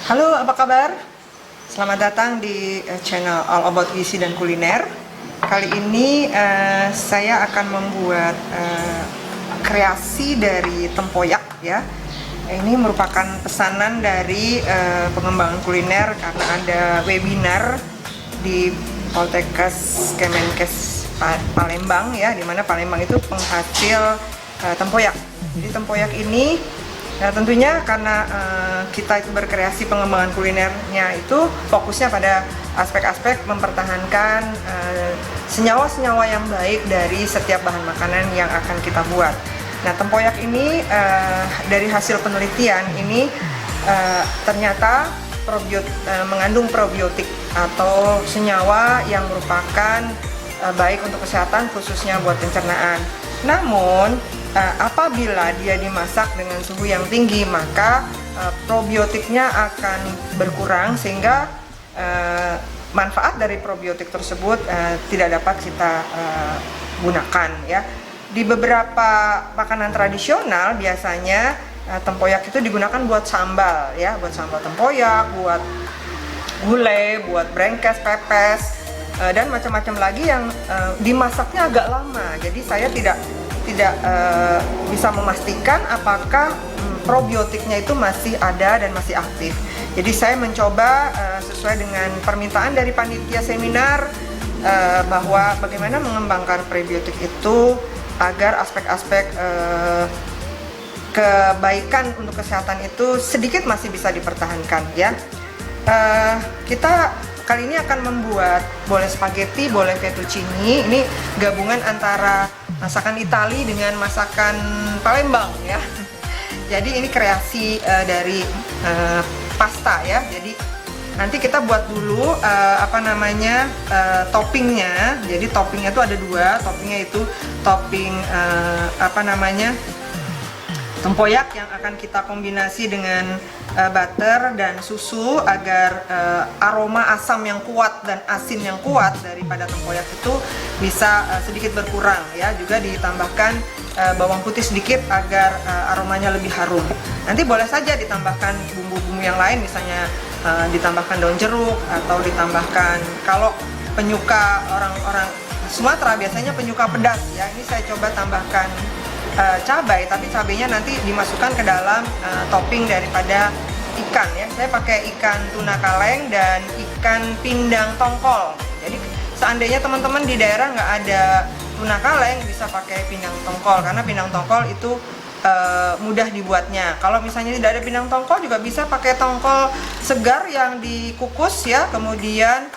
Halo, apa kabar? Selamat datang di channel All About Gizi dan Kuliner. Kali ini saya akan membuat kreasi dari tempoyak ya. Ini merupakan pesanan dari pengembangan kuliner karena ada webinar di Poltekkes Kemenkes Palembang ya, di mana Palembang itu penghasil tempoyak. Jadi tempoyak ini tentunya karena kita itu berkreasi pengembangan kulinernya itu fokusnya pada aspek-aspek mempertahankan senyawa-senyawa yang baik dari setiap bahan makanan yang akan kita buat. Nah, tempoyak ini dari hasil penelitian ini ternyata mengandung probiotik atau senyawa yang merupakan baik untuk kesehatan khususnya buat pencernaan. Namun apabila dia dimasak dengan suhu yang tinggi, maka probiotiknya akan berkurang sehingga manfaat dari probiotik tersebut tidak dapat kita gunakan ya. Di beberapa makanan tradisional biasanya tempoyak itu digunakan buat sambal ya, buat sambal tempoyak, buat gulai, buat brengkes, pepes, dan macam-macam lagi yang dimasaknya agak lama. Jadi saya tidak bisa memastikan apakah probiotiknya itu masih ada dan masih aktif. Jadi saya mencoba sesuai dengan permintaan dari panitia seminar bahwa bagaimana mengembangkan probiotik itu agar aspek-aspek kebaikan untuk kesehatan itu sedikit masih bisa dipertahankan ya. Kita kali ini akan membuat boleh spaghetti, boleh fettuccine. Ini gabungan antara masakan Itali dengan masakan Palembang ya. Jadi ini kreasi dari pasta ya. Jadi nanti kita buat dulu toppingnya. Jadi toppingnya itu ada dua. Toppingnya itu topping tempoyak yang akan kita kombinasi dengan butter dan susu agar aroma asam yang kuat dan asin yang kuat daripada tempoyak itu bisa sedikit berkurang ya. Juga ditambahkan bawang putih sedikit agar aromanya lebih harum. Nanti boleh saja ditambahkan bumbu-bumbu yang lain, misalnya ditambahkan daun jeruk atau ditambahkan, kalau penyuka orang-orang Sumatera biasanya penyuka pedas ya. Ini saya coba tambahkan cabai, tapi cabainya nanti dimasukkan ke dalam topping daripada ikan ya. Saya pakai ikan tuna kaleng dan ikan pindang tongkol. Jadi seandainya teman-teman di daerah nggak ada tuna kaleng, bisa pakai pindang tongkol karena pindang tongkol itu mudah dibuatnya. Kalau misalnya tidak ada pindang tongkol, juga bisa pakai tongkol segar yang dikukus ya, kemudian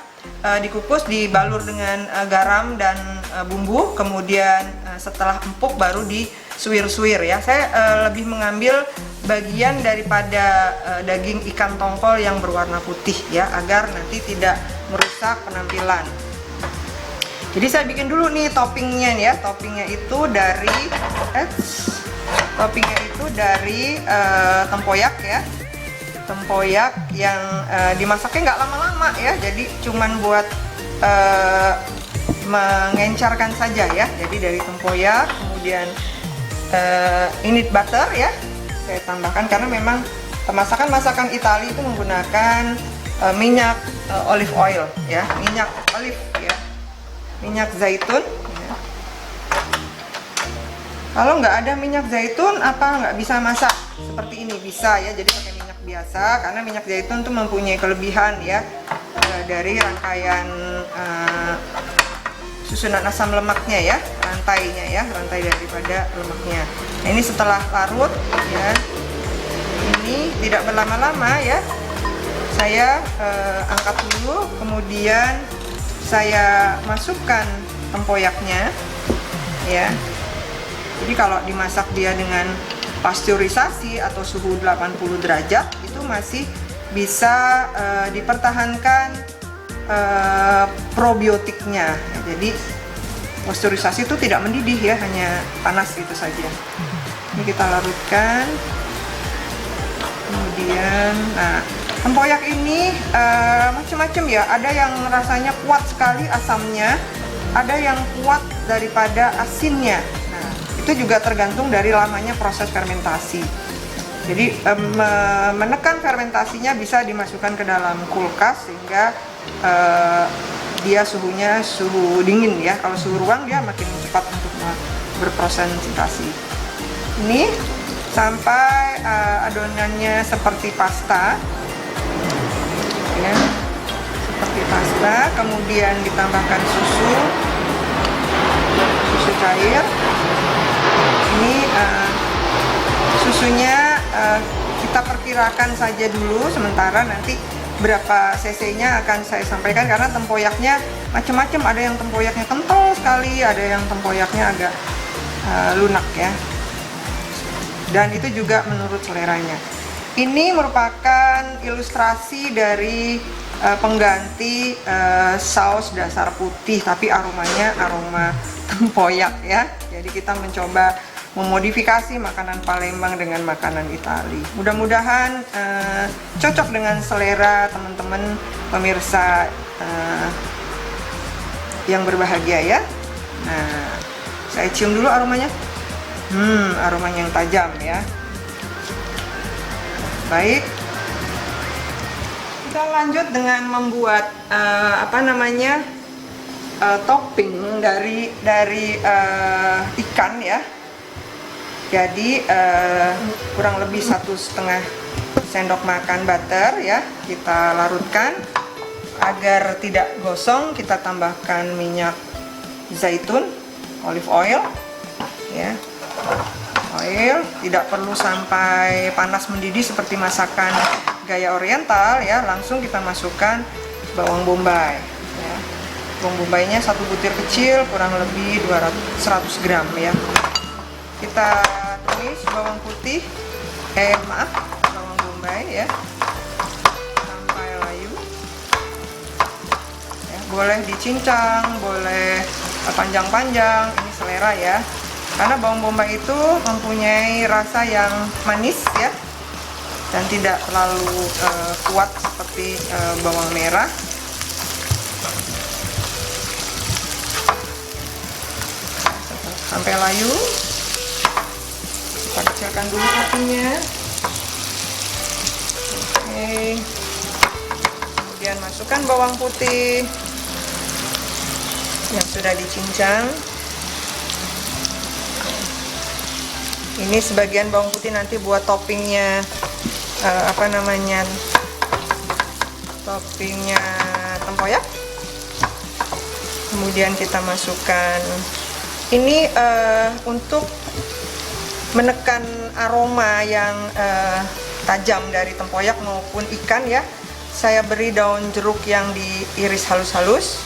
dikukus, dibalur dengan garam dan bumbu, kemudian setelah empuk baru disuir-suir ya. Saya lebih mengambil bagian daripada daging ikan tongkol yang berwarna putih ya, agar nanti tidak merusak penampilan. Jadi saya bikin dulu nih toppingnya ya. Toppingnya itu dari tempoyak ya. Tempoyak yang dimasaknya nggak lama-lama ya, jadi cuman buat mengencarkan saja ya. Jadi dari tempoyak, kemudian ini butter ya, saya tambahkan karena memang masakan Italia itu menggunakan minyak olive oil ya, minyak olive ya, minyak zaitun ya. Kalau nggak ada minyak zaitun, nggak bisa masak seperti ini? Bisa ya, jadi pakai minyak biasa karena minyak zaitun tuh mempunyai kelebihan ya, dari rangkaian susunan asam lemaknya ya, rantai daripada lemaknya. Nah, ini setelah larut ya, ini tidak berlama-lama ya, saya angkat dulu, kemudian saya masukkan tempoyaknya ya. Jadi kalau dimasak dia dengan pasteurisasi atau suhu 80 derajat itu masih bisa dipertahankan probiotiknya. Jadi pasteurisasi itu tidak mendidih ya, hanya panas gitu saja. Ini kita larutkan. Kemudian, nah, tempoyak ini macam-macam ya. Ada yang rasanya kuat sekali asamnya, ada yang kuat daripada asinnya. Nah, itu juga tergantung dari lamanya proses fermentasi. Jadi menekan fermentasinya bisa dimasukkan ke dalam kulkas sehingga dia suhunya suhu dingin ya. Kalau suhu ruang dia makin cepat untuk berprosentasi. Ini sampai adonannya seperti pasta ya, seperti pasta. Kemudian ditambahkan susu cair. Ini susunya kita perkirakan saja dulu sementara, nanti berapa cc-nya akan saya sampaikan karena tempoyaknya macam-macam. Ada yang tempoyaknya kental sekali, ada yang tempoyaknya agak lunak ya. Dan itu juga menurut seleranya. Ini merupakan ilustrasi dari pengganti saus dasar putih, tapi aromanya aroma tempoyak ya. Jadi kita mencoba memodifikasi makanan Palembang dengan makanan Itali. Mudah-mudahan cocok dengan selera teman-teman pemirsa yang berbahagia ya. Nah, saya cium dulu aromanya. Aromanya yang tajam ya. Baik, kita lanjut dengan membuat topping dari ikan ya. Jadi kurang lebih 1,5 sendok makan butter ya, kita larutkan. Agar tidak gosong, kita tambahkan minyak zaitun, olive oil ya. Oil tidak perlu sampai panas mendidih seperti masakan gaya oriental ya. Langsung kita masukkan bawang bombay ya. Bawang bombaynya 1 butir kecil, kurang lebih 100 gram ya. Kita tumis bawang putih, bawang bombay ya, sampai layu ya. Boleh dicincang, boleh panjang-panjang, ini selera ya. Karena bawang bombay itu mempunyai rasa yang manis ya, dan tidak terlalu kuat seperti bawang merah. Sampai layu, kita kecilkan dulu apinya. Oke, kemudian masukkan bawang putih yang sudah dicincang. Ini sebagian bawang putih nanti buat toppingnya toppingnya tempoyak. Kemudian kita masukkan ini untuk menekan aroma yang tajam dari tempoyak maupun ikan ya. Saya beri daun jeruk yang diiris halus-halus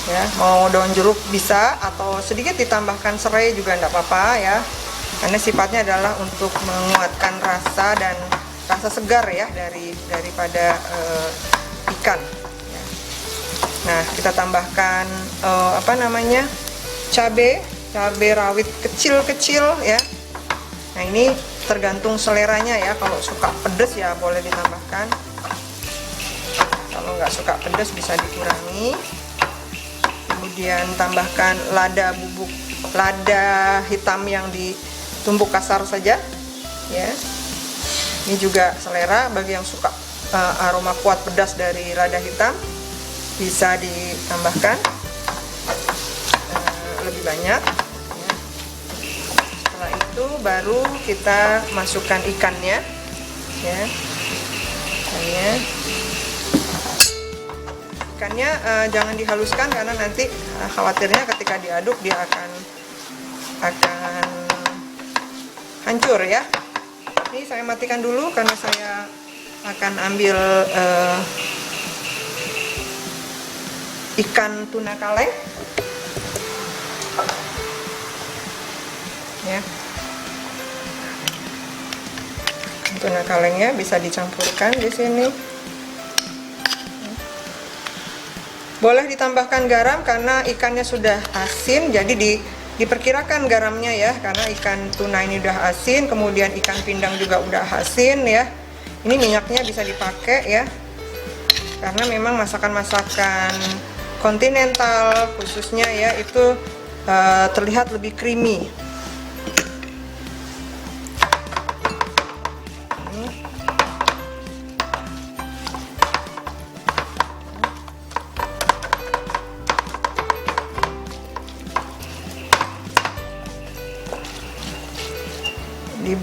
ya. Mau daun jeruk bisa, atau sedikit ditambahkan serai juga enggak apa-apa ya, karena sifatnya adalah untuk menguatkan rasa dan rasa segar ya daripada ikan ya. Nah, kita tambahkan cabai rawit kecil-kecil ya. Nah, ini tergantung seleranya ya. Kalau suka pedas ya boleh ditambahkan, kalau nggak suka pedas bisa dikurangi. Kemudian tambahkan lada hitam yang ditumbuk kasar saja ya. Ini juga selera, bagi yang suka aroma kuat pedas dari lada hitam bisa ditambahkan lebih banyak ya. Setelah itu baru kita masukkan ikannya ya. Ikannya jangan dihaluskan karena nanti khawatirnya ketika diaduk dia akan hancur ya. Ini saya matikan dulu karena saya akan ambil ikan tuna kaleng ya. Tuna kalengnya bisa dicampurkan di sini. Boleh ditambahkan garam karena ikannya sudah asin, jadi diperkirakan garamnya ya, karena ikan tuna ini udah asin, kemudian ikan pindang juga udah asin ya. Ini minyaknya bisa dipakai ya, karena memang masakan-masakan kontinental khususnya ya itu terlihat lebih creamy.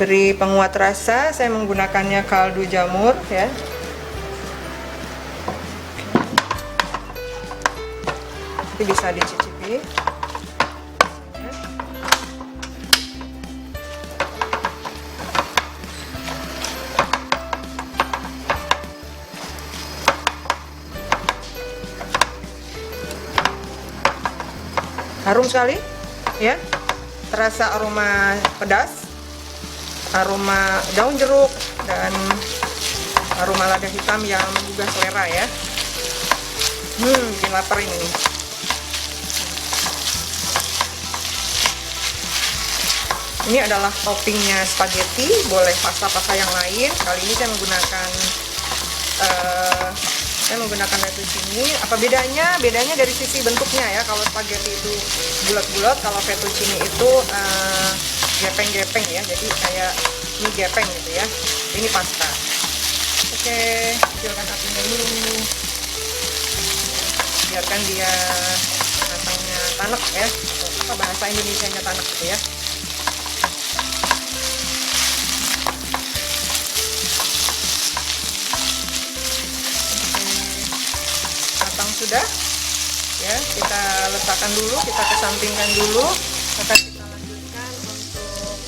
beri penguat rasa, saya menggunakannya kaldu jamur ya. Nanti bisa dicicipi. Harum sekali ya, terasa aroma pedas, aroma daun jeruk, dan aroma lada hitam yang menggugah selera ya. Bikin lapar ini. Ini adalah toppingnya spaghetti, boleh pasta-pasta yang lain. Kali ini saya menggunakan fettuccine. Apa bedanya? Bedanya dari sisi bentuknya ya. Kalau spaghetti itu bulat-bulat, kalau fettuccine itu gepeng-gepeng ya. Jadi kayak mie gepeng gitu ya. Ini pasta. Oke, kecilkan apinya dulu. Biarkan dia rasanya tanek ya. Apa bahasa Indonesianya tanek gitu ya. Sudah ya, kita letakkan dulu, kita kesampingkan dulu. Akan kita lanjutkan untuk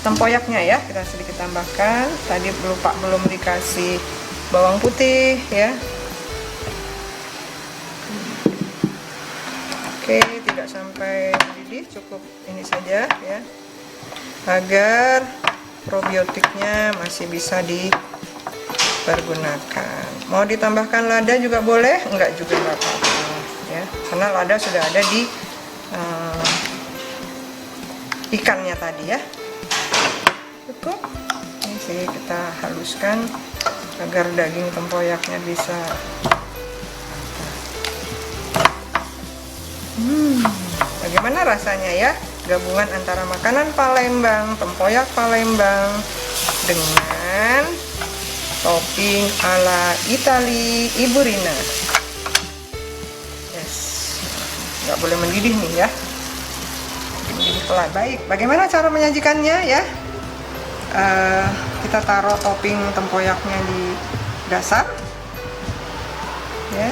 tempoyaknya ya. Kita sedikit tambahkan. Tadi belum dikasih bawang putih ya. Oke, tidak sampai mendidih, cukup ini saja ya, agar probiotiknya masih bisa dipergunakan. Mau ditambahkan lada juga boleh, enggak juga nggak apa-apa ya, karena lada sudah ada di ikannya tadi ya. Cukup. Ini sih kita haluskan agar daging tempoyaknya bisa bagaimana rasanya ya? Gabungan antara makanan Palembang, tempoyak Palembang dengan topping ala Itali Ibu Rina. Yes, nggak boleh mendidih nih ya. Mendidih pelan. Baik, bagaimana cara menyajikannya ya? Kita taruh topping tempoyaknya di dasar, ya,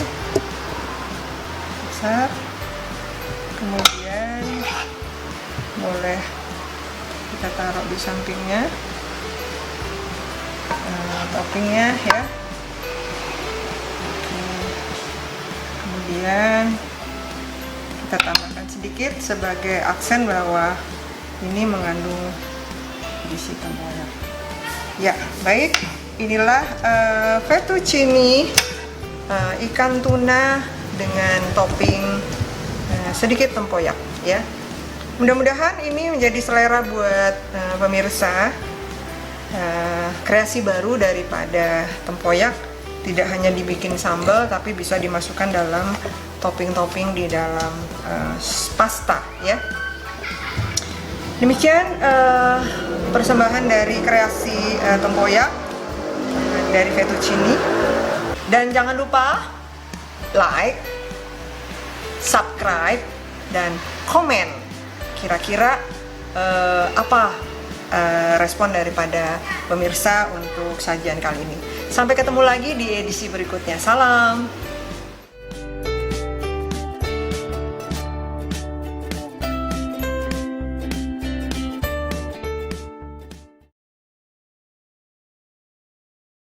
dasar. Kemudian boleh kita taruh di sampingnya toppingnya ya. Kemudian kita tambahkan sedikit sebagai aksen bahwa ini mengandung gizi tempoyak. Ya, baik. Inilah fettuccine ikan tuna dengan topping sedikit tempoyak ya. Mudah-mudahan ini menjadi selera buat pemirsa. Kreasi baru daripada tempoyak, tidak hanya dibikin sambal tapi bisa dimasukkan dalam topping-topping di dalam pasta ya. Demikian persembahan dari kreasi tempoyak dari fettuccine. Dan jangan lupa like, subscribe, dan komen kira-kira apa respon daripada pemirsa untuk sajian kali ini. Sampai ketemu lagi di edisi berikutnya. Salam.